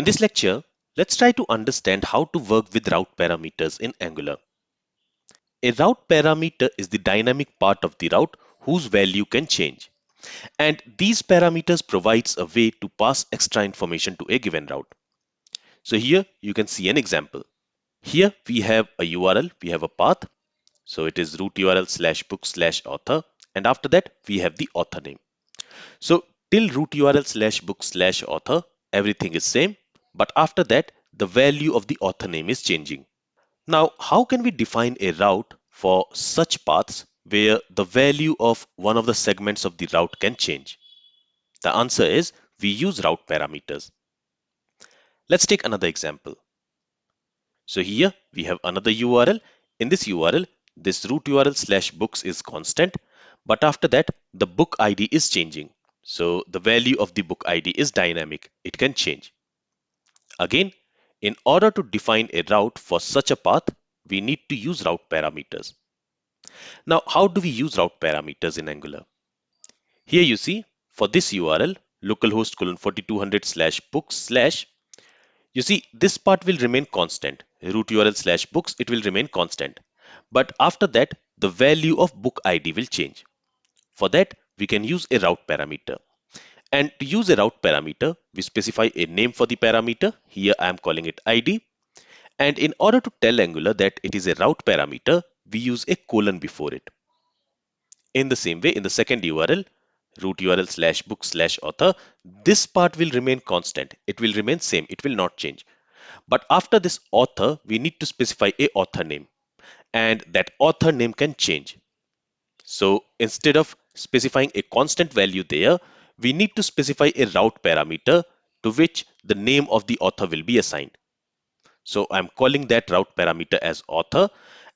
In this lecture, let's try to understand how to work with route parameters in Angular. A route parameter is the dynamic part of the route whose value can change. And these parameters provides a way to pass extra information to a given route. So here you can see an example. Here we have a URL, we have a path. So it is root URL /book/author. And after that, we have the author name. So till root URL /book/author, everything is same. But after that, the value of the author name is changing. Now, how can we define a route for such paths where the value of one of the segments of the route can change? The answer is we use route parameters. Let's take another example. So here we have another URL. In this URL, this root URL /books is constant, but after that, the book ID is changing. So the value of the book ID is dynamic. It can change. Again, in order to define a route for such a path, we need to use route parameters. Now, how do we use route parameters in Angular? Here you see, for this URL, localhost :4200/books/, you see, this part will remain constant. Root URL /books, it will remain constant. But after that, the value of book ID will change. For that, we can use a route parameter. And to use a route parameter, we specify a name for the parameter. Here I am calling it ID. And in order to tell Angular that it is a route parameter, we use a colon before it. In the same way, in the second URL, root URL /book/author, this part will remain constant. It will remain same. It will not change. But after this author, we need to specify a author name, and that author name can change. So instead of specifying a constant value there, we need to specify a route parameter to which the name of the author will be assigned. So I'm calling that route parameter as author.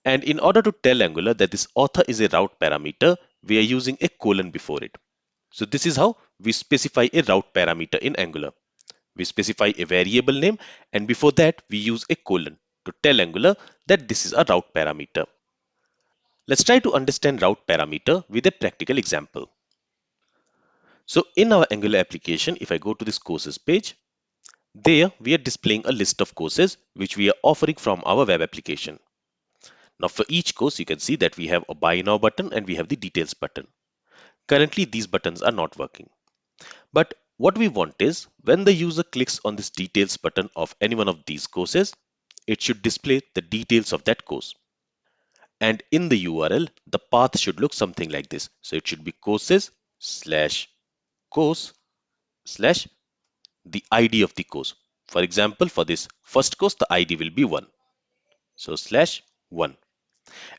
And in order to tell Angular that this author is a route parameter, we are using a colon before it. So this is how we specify a route parameter in Angular. We specify a variable name, and before that we use a colon to tell Angular that this is a route parameter. Let's try to understand route parameter with a practical example. So in our Angular application, if I go to this courses page, there we are displaying a list of courses which we are offering from our web application. Now for each course, you can see that we have a buy now button and we have the details button. Currently, these buttons are not working. But what we want is when the user clicks on this details button of any one of these courses, it should display the details of that course. And in the URL, the path should look something like this. So it should be courses/course/ the ID of the course. For example, for this first course, the ID will be 1. So /1.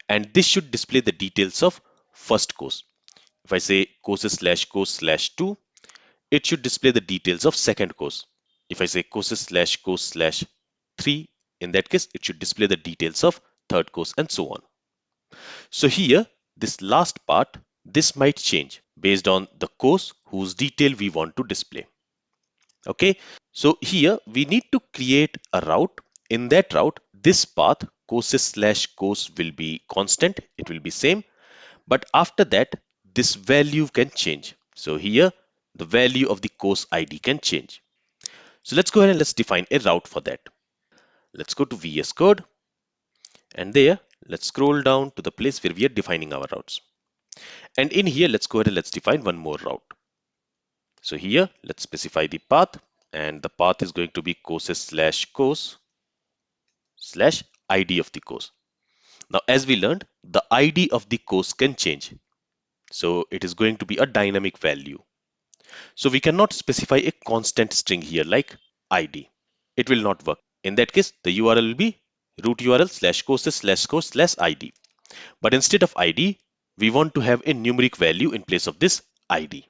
And this should display the details of first course. If I say courses/course/2, it should display the details of second course. If I say courses/course/3, in that case, it should display the details of third course and so on. So here, this last part, this might change based on the course whose detail we want to display. Okay, so here we need to create a route. In that route, this path courses/course will be constant. It will be same. But after that, this value can change. So here, the value of the course ID can change. So let's go ahead and let's define a route for that. Let's go to VS Code. And there, let's scroll down to the place where we are defining our routes. And in here, let's go ahead and let's define one more route. So here, let's specify the path. And the path is going to be courses/course/ID of the course. Now, as we learned, the ID of the course can change. So it is going to be a dynamic value. So we cannot specify a constant string here like ID. It will not work. In that case, the URL will be root URL /courses/course/ID. But instead of ID, we want to have a numeric value in place of this ID.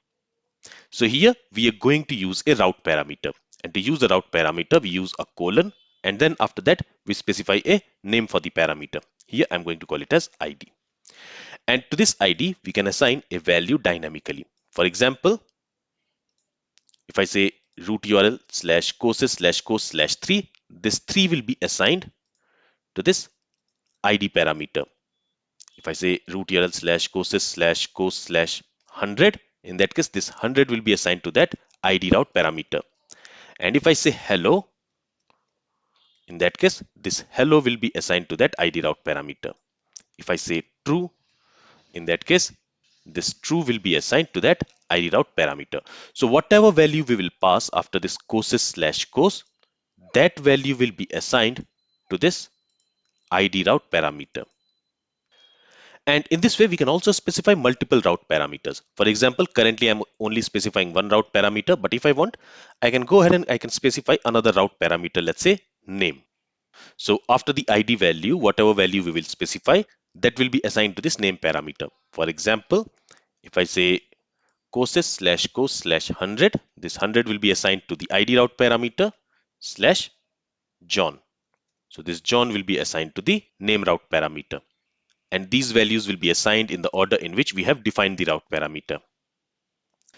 So here we are going to use a route parameter. And to use the route parameter, we use a colon. And then after that, we specify a name for the parameter. Here I'm going to call it as ID. And to this ID, we can assign a value dynamically. For example, if I say root URL /courses/course/3, this 3 will be assigned to this ID parameter. If I say root URL /courses/course/100, in that case, this 100 will be assigned to that ID route parameter. And if I say hello, In that case, this hello will be assigned to that id route parameter. If I say true, in that case, this true will be assigned to that id route parameter. So whatever value we will pass after this courses slash course, that value will be assigned to this id route parameter. And in this way, we can also specify multiple route parameters. For example, currently I'm only specifying one route parameter, but if I want, I can go ahead and I can specify another route parameter, let's say name. So after the ID value, whatever value we will specify, that will be assigned to this name parameter. For example, if I say courses slash course slash 100, this 100 will be assigned to the ID route parameter slash John. So this John will be assigned to the name route parameter. And these values will be assigned in the order in which we have defined the route parameter.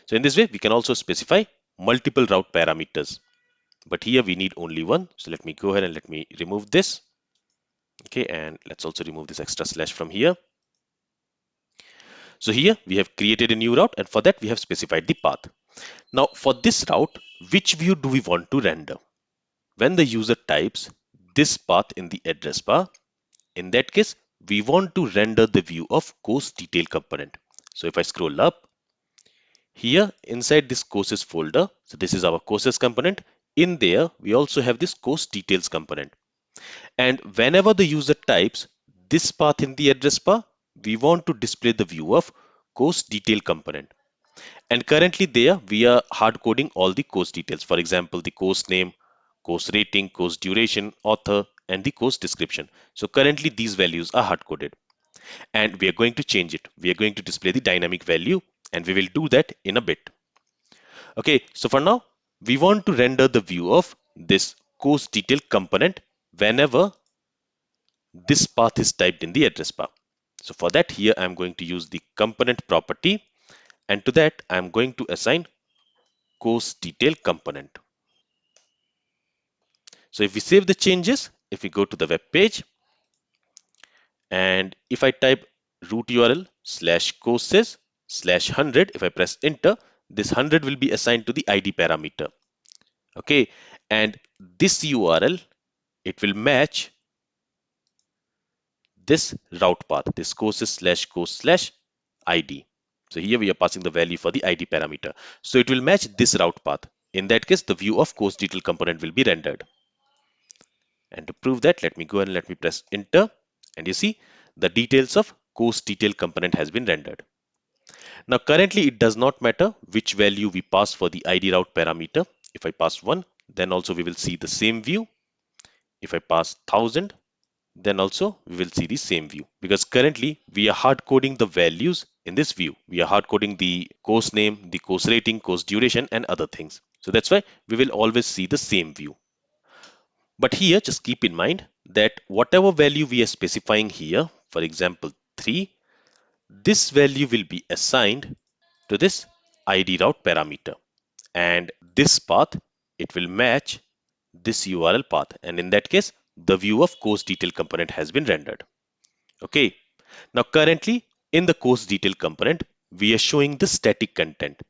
So in this way, we can also specify multiple route parameters. But here we need only one. So let me go ahead and let me remove this. Okay, and let's also remove this extra slash from here. So here we have created a new route, and for that we have specified the path. Now for this route, which view do we want to render? When the user types this path in the address bar, in that case, we want to render the view of course detail component. So if I scroll up, here inside this courses folder, so this is our courses component. In there, we also have this course details component. And whenever the user types this path in the address bar, we want to display the view of course detail component. And currently there, we are hard coding all the course details. For example, the course name, course rating, course duration, author, and the course description. So currently these values are hard coded. And we are going to change it. We are going to display the dynamic value, and we will do that in a bit. Okay, so for now, we want to render the view of this course detail component whenever this path is typed in the address bar. So for that, here I'm going to use the component property, and to that I'm going to assign course detail component. So if we save the changes, if we go to the web page, and if I type root URL slash courses slash 100, if I press enter, this 100 will be assigned to the ID parameter. Okay, and this URL, it will match this route path, this courses slash course slash ID. So here we are passing the value for the ID parameter. So it will match this route path. In that case, the view of course detail component will be rendered. And to prove that, let me go and let me press enter. And you see the details of course detail component has been rendered. Now currently it does not matter which value we pass for the ID route parameter. If I pass 1, then also we will see the same view. If I pass 1000, then also we will see the same view, because currently we are hard coding the values in this view. We are hard coding the course name, the course rating, course duration, and other things. So that's why we will always see the same view. But here just keep in mind that whatever value we are specifying here, for example 3, this value will be assigned to this ID route parameter, and this path, it will match this URL path, and in that case the view of course detail component has been rendered. Okay, now currently in the course detail component, we are showing the static content.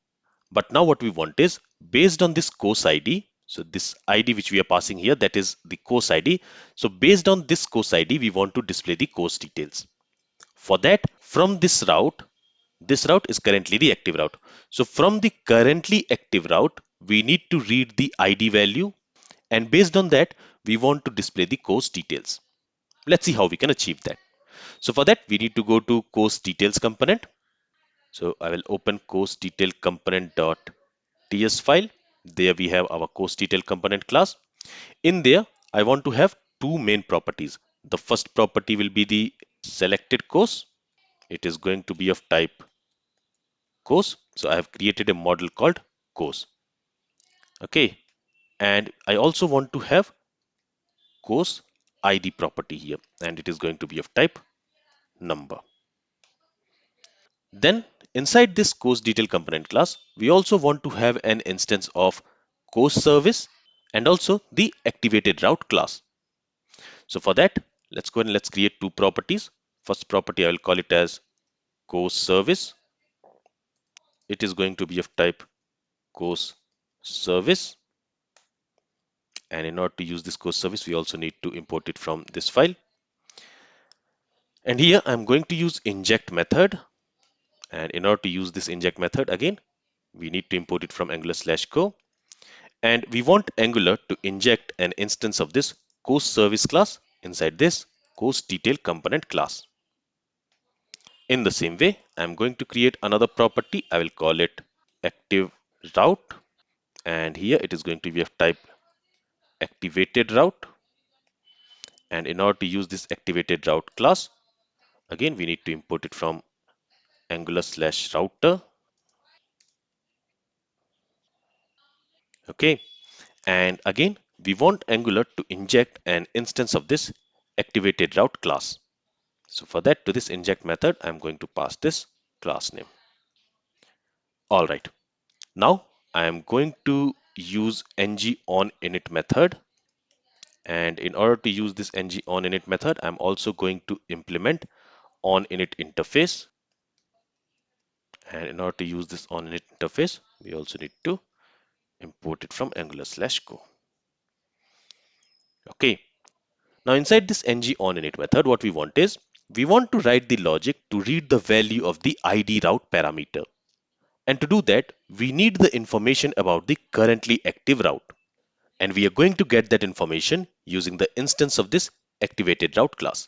But now what we want is, based on this course ID, so this ID which we are passing here, that is the course ID. So based on this course ID, we want to display the course details. For that, from this route is currently the active route. So from the currently active route, we need to read the ID value, and based on that, we want to display the course details. Let's see how we can achieve that. So for that, we need to go to course details component. So I will open course detail component.ts file. There we have our course detail component class. In there, I want to have two main properties. The first property will be the selected course. It is going to be of type course. So I have created a model called course. Okay. And I also want to have course ID property here, and it is going to be of type number. Then inside this course detail component class, we also want to have an instance of course service and also the activated route class. So for that, let's go and let's create two properties. First property, I will call it as course service. It is going to be of type course service. And in order to use this course service, we also need to import it from this file. And here I'm going to use inject method. And in order to use this inject method, again, we need to import it from angular/co. And we want Angular to inject an instance of this course service class inside this course detail component class. In the same way, I'm going to create another property. I will call it active route. And here it is going to be of type activated route. And in order to use this activated route class, again, we need to import it from angular/router. Okay. And again, we want Angular to inject an instance of this activated route class. So for that, to this inject method, I'm going to pass this class name. All right. Now I am going to use ng-on-init method. And in order to use this ng-on-init method, I'm also going to implement on-init interface. And in order to use this on-init interface, we also need to import it from angular/co. Okay. Now inside this ng-on-init method, what we want is, we want to write the logic to read the value of the id route parameter. And to do that, we need the information about the currently active route. And we are going to get that information using the instance of this activated route class.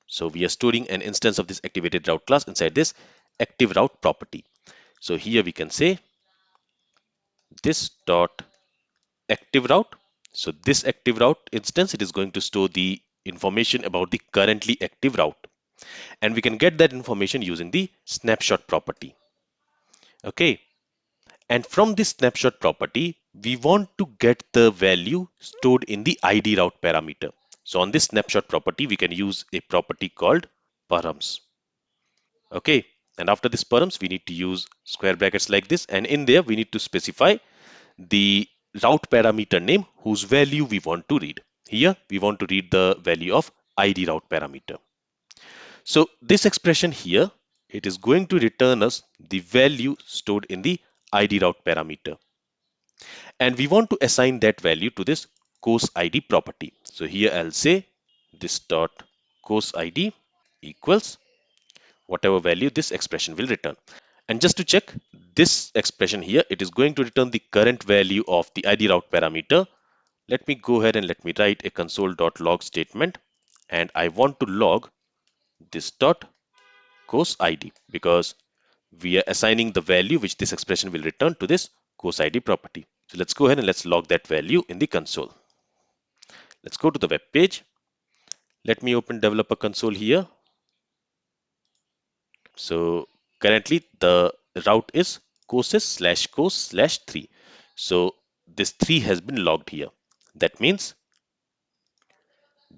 So we are storing an instance of this activated route class inside this active route property. So here we can say this dot active route. So this active route instance, it is going to store the information about the currently active route. And we can get that information using the snapshot property. Okay. And from this snapshot property, we want to get the value stored in the id route parameter. So on this snapshot property, we can use a property called params. Okay. And after this params, we need to use square brackets like this. And in there, we need to specify the route parameter name whose value we want to read. Here, we want to read the value of id route parameter. So this expression here, it is going to return us the value stored in the id route parameter. And we want to assign that value to this course ID property. So here I'll say this dot course ID equals whatever value this expression will return. And just to check this expression here, it is going to return the current value of the ID route parameter. Let me go ahead and let me write a console.log statement. And I want to log this dot course ID because we are assigning the value which this expression will return to this course ID property. So let's go ahead and let's log that value in the console. Let's go to the web page. Let me open developer console here. So currently the route is courses/course/3. So this 3 has been logged here. That means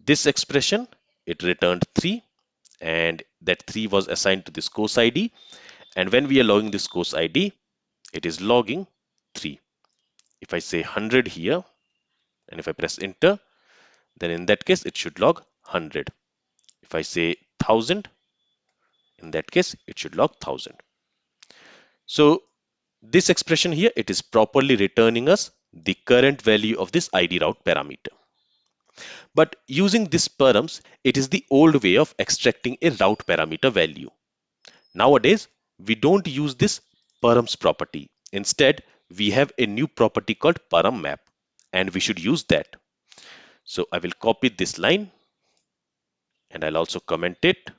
this expression, it returned 3 and that 3 was assigned to this course ID. And when we are logging this course ID, it is logging 3. If I say 100 here and if I press enter, then in that case it should log 100. If I say 1000, in that case it should log 1000. So this expression here, it is properly returning us the current value of this id route parameter. But using this params, it is the old way of extracting a route parameter value. Nowadays, we don't use this params property. Instead, we have a new property called param map, and we should use that. So I will copy this line and I'll also comment it.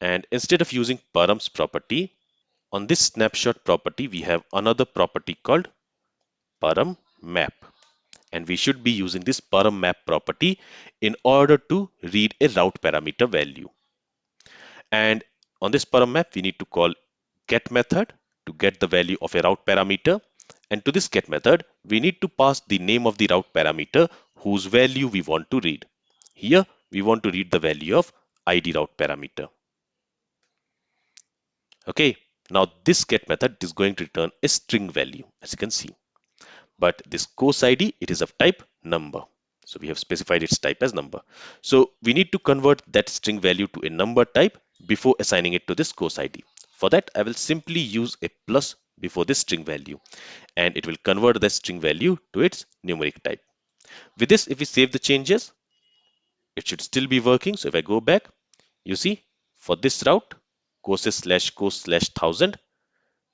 And instead of using params property, on this snapshot property, we have another property called param map. And we should be using this param map property in order to read a route parameter value. And on this param map, we need to call get method to get the value of a route parameter. And to this get method, we need to pass the name of the route parameter whose value we want to read. Here, we want to read the value of id route parameter. Okay, now this get method is going to return a string value, as you can see. But this course ID, it is of type number. So we have specified its type as number. So we need to convert that string value to a number type before assigning it to this course ID. For that, I will simply use a plus before this string value, and it will convert the string value to its numeric type. With this, if we save the changes, it should still be working. So if I go back, you see, for this route, courses slash course slash 1000,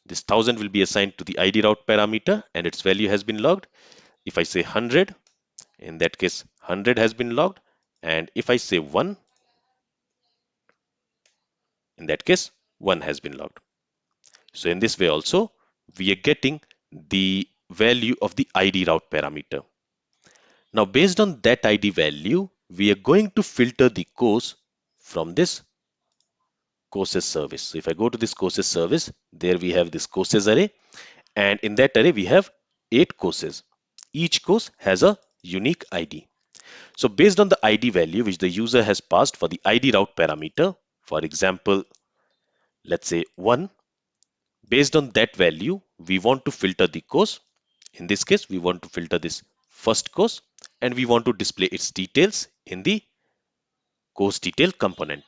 this 1000 will be assigned to the ID route parameter and its value has been logged. If I say 100, in that case, 100 has been logged. And if I say 1, in that case, 1 has been logged. So in this way also, we are getting the value of the ID route parameter. Now, based on that ID value, we are going to filter the course from this courses service. So if I go to this courses service, there we have this courses array, and in that array we have 8 courses. Each course has a unique ID. So based on the ID value which the user has passed for the ID route parameter, for example, let's say 1, based on that value, we want to filter the course. In this case, we want to filter this first course and we want to display its details in the course detail component.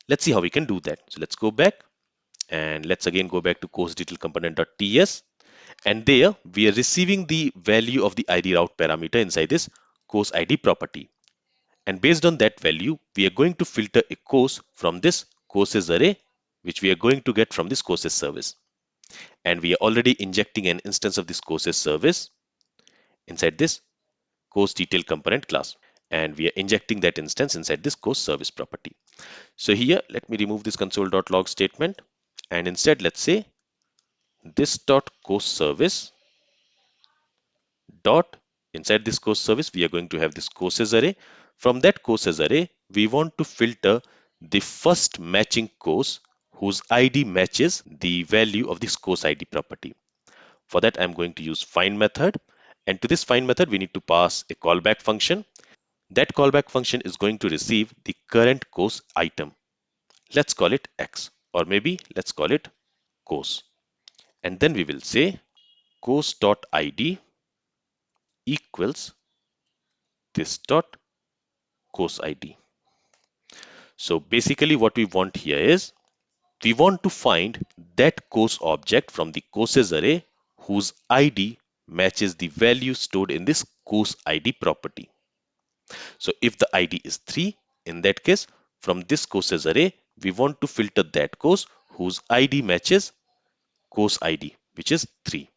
Let's see how we can do that. So let's go back and let's again go back to course detail component.ts, and there we are receiving the value of the ID route parameter inside this course ID property. And based on that value, we are going to filter a course from this courses array, which we are going to get from this courses service. And we are already injecting an instance of this courses service inside this course detail component class. And we are injecting that instance inside this course service property. So here, let me remove this console.log statement. And instead, let's say this dot course service dot inside this course service, we are going to have this courses array. From that courses array, we want to filter the first matching course whose ID matches the value of this course ID property. For that, I'm going to use find method. And to this find method, we need to pass a callback function. That callback function is going to receive the current course item. Let's call it X, or maybe let's call it course. And then we will say course.id equals this dot course ID. So basically what we want here is we want to find that course object from the courses array whose ID matches the value stored in this course ID property. So if the ID is 3, in that case, from this courses array, we want to filter that course whose ID matches course ID, which is 3.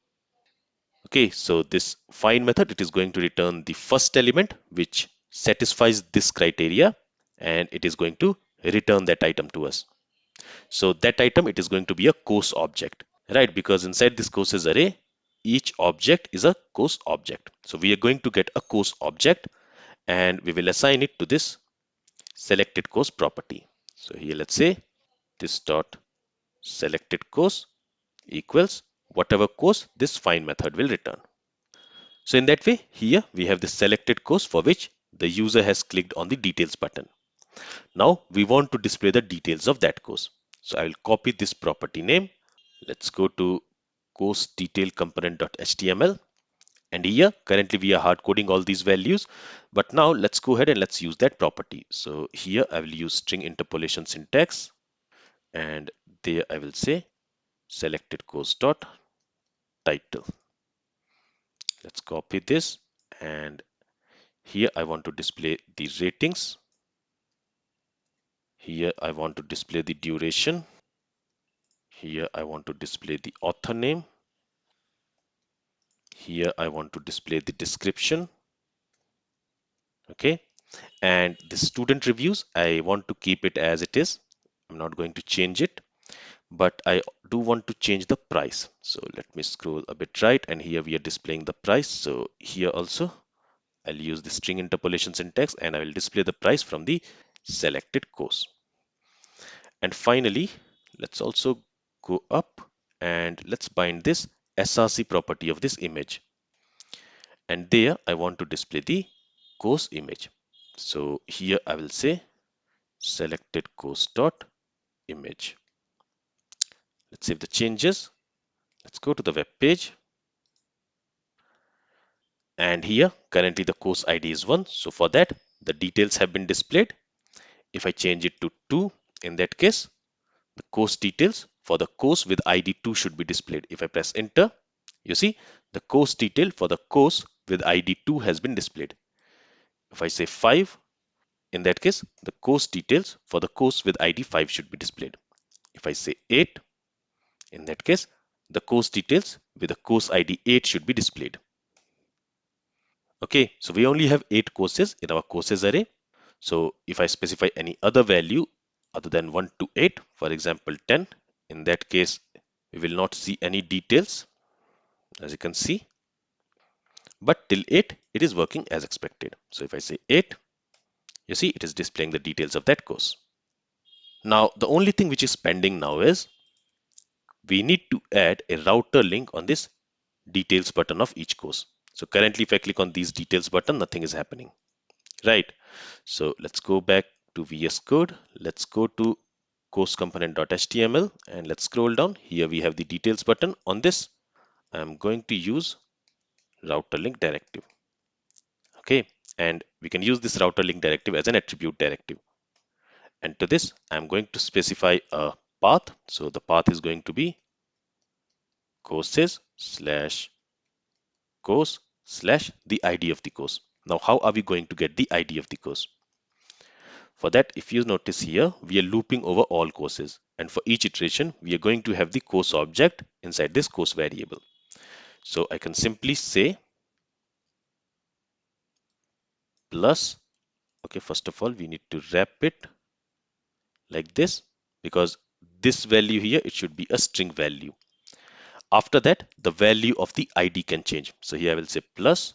Okay, so this find method, it is going to return the first element which satisfies this criteria, and it is going to return that item to us. So that item, it is going to be a course object, right? Because inside this courses array, each object is a course object. So we are going to get a course object and we will assign it to this selected course property. So here let's say this dot selected course equals whatever course this find method will return. So in that way, here we have the selected course for which the user has clicked on the details button. Now we want to display the details of that course. So I will copy this property name. Let's go to course detail component.html. And here currently we are hard coding all these values, but now let's go ahead and let's use that property. So here I will use string interpolation syntax, and there I will say selected course dot title. Let's copy this, and here I want to display the ratings. Here I want to display the duration. Here I want to display the author name. Here I want to display the description. Okay, and the student reviews, I want to keep it as it is. I'm not going to change it, but I do want to change the price. So let me scroll a bit right, and here we are displaying the price. So here also I'll use the string interpolation syntax and I will display the price from the selected course. And finally, let's also go up and let's bind this src property of this image. And there I want to display the course image. So here I will say selected course dot image. Let's save the changes. Let's go to the web page. And here currently the course ID is 1. So for that, the details have been displayed. If I change it to 2, in that case, the course details for the course with ID 2 should be displayed. If I press enter, you see the course detail for the course with ID 2 has been displayed. If I say 5, in that case, the course details for the course with ID 5 should be displayed. If I say 8, in that case, the course details with the course ID 8 should be displayed. Okay, so we only have 8 courses in our courses array. So if I specify any other value other than 1 to 8, for example 10, in that case, we will not see any details, as you can see. But till 8, it is working as expected. So if I say 8, you see it is displaying the details of that course. Now, the only thing which is pending now is we need to add a router link on this details button of each course. So currently, if I click on these details button, nothing is happening, right? So let's go back to VS Code. Let's go to course component.html and let's scroll down. Here we have the details button. On this, I'm going to use router link directive. Okay, and we can use this router link directive as an attribute directive. And to this, I'm going to specify a path. So the path is going to be courses slash course slash the ID of the course. Now, how are we going to get the ID of the course? For that, if you notice here, we are looping over all courses. And for each iteration, we are going to have the course object inside this course variable. So I can simply say plus, okay, first of all, we need to wrap it like this because this value here, it should be a string value. After that, the value of the ID can change. So here I will say plus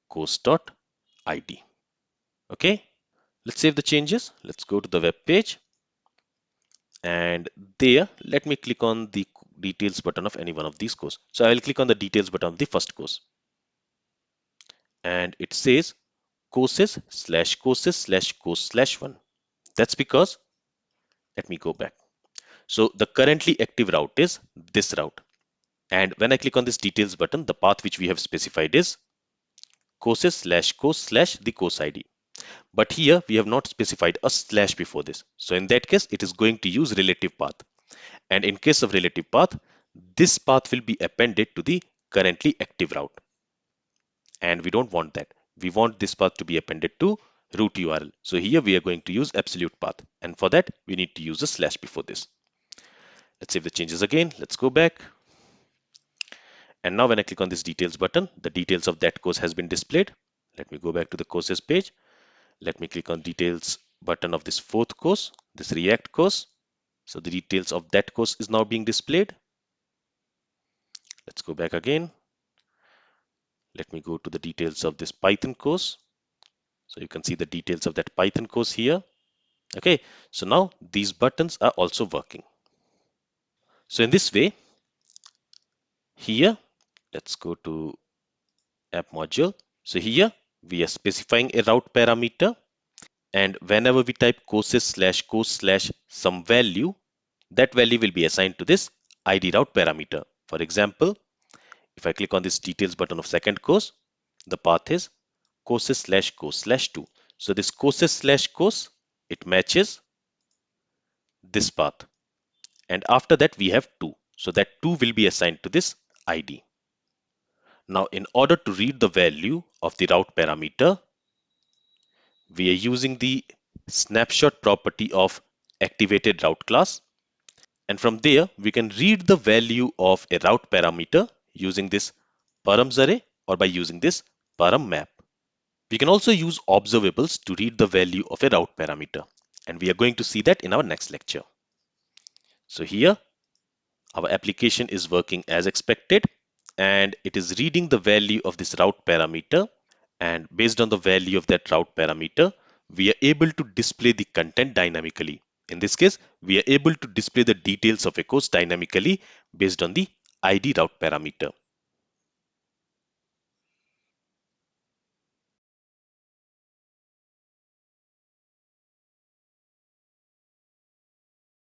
course dot ID. Okay, let's save the changes. Let's go to the web page. And there, let me click on the details button of any one of these courses. So I will click on the details button of the first course. And it says courses slash course slash 1. That's because, let me go back. So the currently active route is this route. And when I click on this details button, the path which we have specified is courses slash course slash the course ID. But here we have not specified a slash before this. So in that case, it is going to use relative path. And in case of relative path, this path will be appended to the currently active route. And we don't want that. We want this path to be appended to root URL. So here we are going to use absolute path. And for that, we need to use a slash before this. Let's save the changes again. Let's go back. And now when I click on this details button, the details of that course has been displayed. Let me go back to the courses page. Let me click on details button of this fourth course, this React course. So the details of that course is now being displayed. Let's go back again. Let me go to the details of this Python course. So you can see the details of that Python course here. Okay, so now these buttons are also working. So in this way, here, let's go to app module. So here we are specifying a route parameter. And whenever we type courses slash course slash some value, that value will be assigned to this ID route parameter. For example, if I click on this details button of second course, the path is courses slash course slash 2. So this courses slash course, it matches this path. And after that, we have 2. So that 2 will be assigned to this ID. Now, in order to read the value of the route parameter, we are using the snapshot property of activated route class. And from there, we can read the value of a route parameter using this params array or by using this param map. We can also use observables to read the value of a route parameter. And we are going to see that in our next lecture. So here, our application is working as expected and it is reading the value of this route parameter. And based on the value of that route parameter, we are able to display the content dynamically. In this case, we are able to display the details of a course dynamically based on the ID route parameter.